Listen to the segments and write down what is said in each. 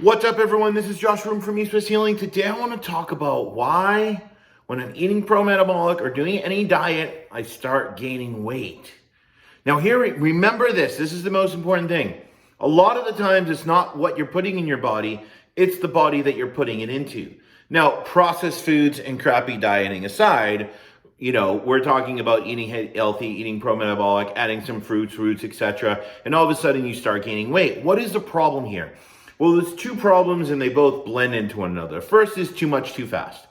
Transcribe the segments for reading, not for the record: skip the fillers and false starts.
What's up, everyone? This is Josh Room from East West Healing. Today I want to talk about why when I'm eating pro-metabolic or doing any diet, I start gaining weight. Now here, remember this is the most important thing. A lot of the times it's not what you're putting in your body, it's the body that you're putting it into. Now, processed foods and crappy dieting aside, we're talking about eating healthy, eating pro-metabolic, adding some fruits, roots, etc. And all of a sudden you start gaining weight. What is the problem here? Well, there's two problems and they both blend into one another. First is too much too fast.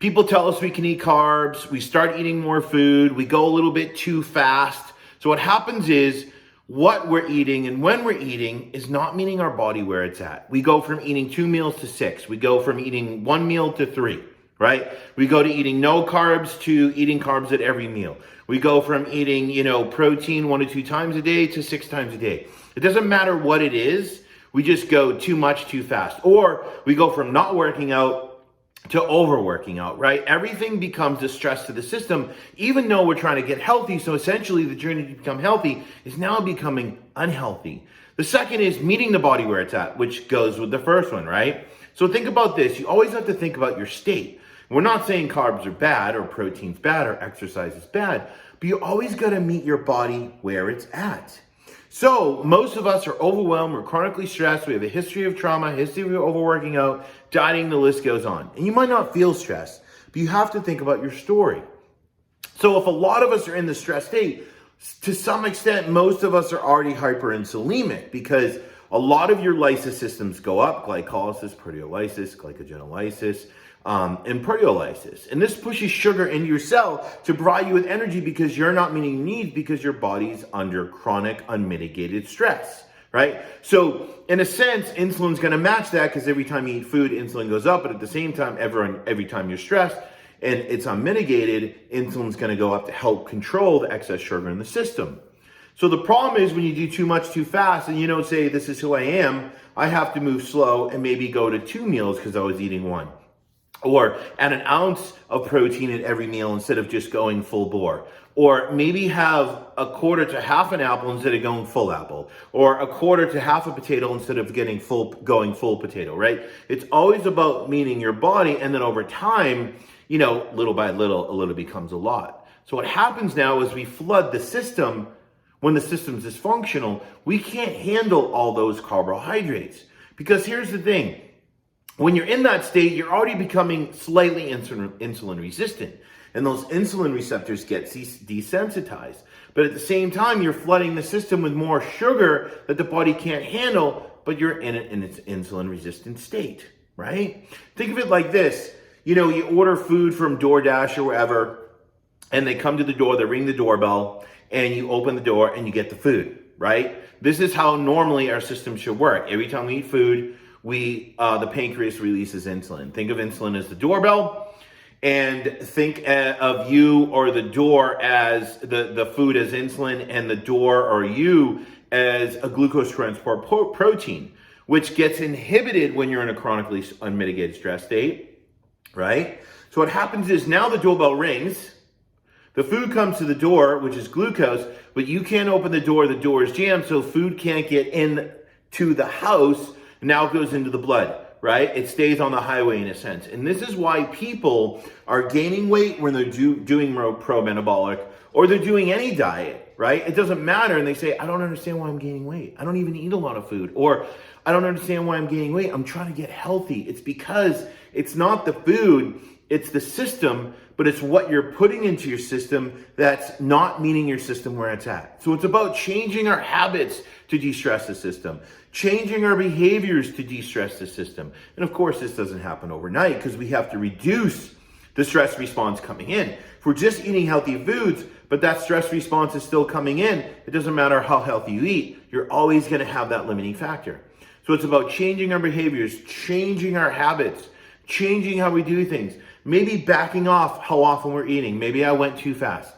People tell us we can eat carbs, we start eating more food, we go a little bit too fast. So what happens is what we're eating and when we're eating is not meeting our body where it's at. We go from eating 2 meals to 6. We go from eating 1 meal to 3, right? We go to eating no carbs to eating carbs at every meal. We go from eating, protein 1 to 2 times a day to 6 times a day. It doesn't matter what it is. We just go too much too fast. Or we go from not working out to overworking out, right? Everything becomes a stress to the system, even though we're trying to get healthy. So essentially the journey to become healthy is now becoming unhealthy. The second is meeting the body where it's at, which goes with the first one, right? So think about this. You always have to think about your state. We're not saying carbs are bad or protein's bad or exercise is bad, but you always got to meet your body where it's at. So most of us are overwhelmed, we're chronically stressed, we have a history of trauma, history of overworking out, dieting, the list goes on. And you might not feel stressed, but you have to think about your story. So if a lot of us are in the stress state, to some extent, most of us are already hyperinsulinic because a lot of your lysis systems go up, glycolysis, proteolysis, glycogenolysis, and proteolysis. And this pushes sugar into your cell to provide you with energy because you're not meeting your needs because your body's under chronic unmitigated stress, right? So in a sense, insulin's going to match that because every time you eat food, insulin goes up. But at the same time, every time you're stressed and it's unmitigated, insulin's going to go up to help control the excess sugar in the system. So the problem is when you do too much too fast and you don't say, this is who I am, I have to move slow and maybe go to 2 meals because I was eating 1. Or add an ounce of protein at every meal instead of just going full bore. Or maybe have a quarter to half an apple instead of going full apple. Or a quarter to half a potato instead of going full potato, right? It's always about meeting your body, and then over time, little by little, a little becomes a lot. So what happens now is we flood the system. When the system's dysfunctional, we can't handle all those carbohydrates. Because here's the thing. When you're in that state, you're already becoming slightly insulin resistant. And those insulin receptors get desensitized. But at the same time, you're flooding the system with more sugar that the body can't handle, but you're in its insulin resistant state, right? Think of it like this. You order food from DoorDash or wherever, and they come to the door, they ring the doorbell, and you open the door and you get the food, right? This is how normally our system should work. Every time we eat food, the pancreas releases insulin. Think of insulin as the doorbell, and think of you or the door as the food as insulin, and the door or you as a glucose transport protein, which gets inhibited when you're in a chronically unmitigated stress state, right? So what happens is now the doorbell rings, the food comes to the door, which is glucose, but you can't open the door is jammed, so food can't get in to the house. Now it goes into the blood, right? It stays on the highway in a sense. And this is why people are gaining weight when they're doing pro-metabolic or they're doing any diet, right? It doesn't matter. And they say, I don't understand why I'm gaining weight. I don't even eat a lot of food. Or I don't understand why I'm gaining weight. I'm trying to get healthy. It's because it's not the food, it's the system, but it's what you're putting into your system that's not meeting your system where it's at. So it's about changing our habits to de-stress the system, changing our behaviors to de-stress the system. And of course, this doesn't happen overnight because we have to reduce the stress response coming in. If we're just eating healthy foods, but that stress response is still coming in, it doesn't matter how healthy you eat, you're always going to have that limiting factor. So it's about changing our behaviors, changing our habits, changing how we do things. Maybe backing off how often we're eating. Maybe I went too fast.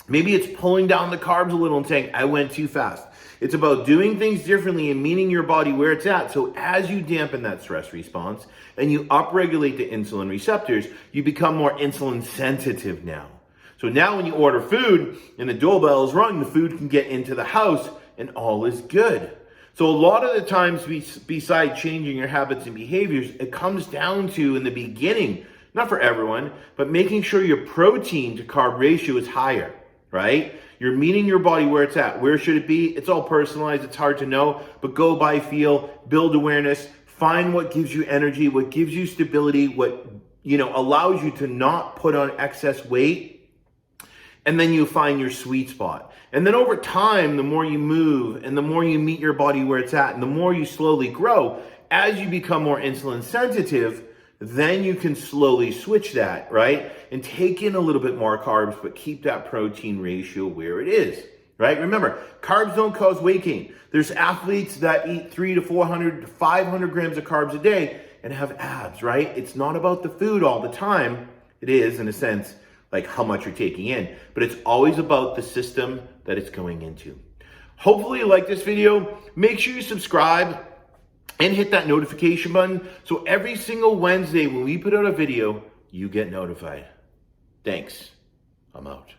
Maybe it's pulling down the carbs a little and saying, I went too fast. It's about doing things differently and meeting your body where it's at. So as you dampen that stress response and you upregulate the insulin receptors, you become more insulin sensitive now. So now when you order food and the doorbell is rung, the food can get into the house and all is good. So a lot of the times, besides changing your habits and behaviors, it comes down to, in the beginning, not for everyone, but making sure your protein to carb ratio is higher, right? You're meeting your body where it's at. Where should it be? It's all personalized. It's hard to know, but go by feel, build awareness, find what gives you energy, what gives you stability, what, allows you to not put on excess weight. And then you find your sweet spot. And then over time, the more you move and the more you meet your body where it's at and the more you slowly grow, as you become more insulin sensitive, then you can slowly switch that, right? And take in a little bit more carbs, but keep that protein ratio where it is, right? Remember, carbs don't cause weight gain. There's athletes that eat 300 to 400 to 500 grams of carbs a day and have abs, right? It's not about the food all the time. It is, in a sense, like how much you're taking in, but it's always about the system that it's going into. Hopefully you like this video. Make sure you subscribe and hit that notification button so every single Wednesday when we put out a video, you get notified. Thanks. I'm out.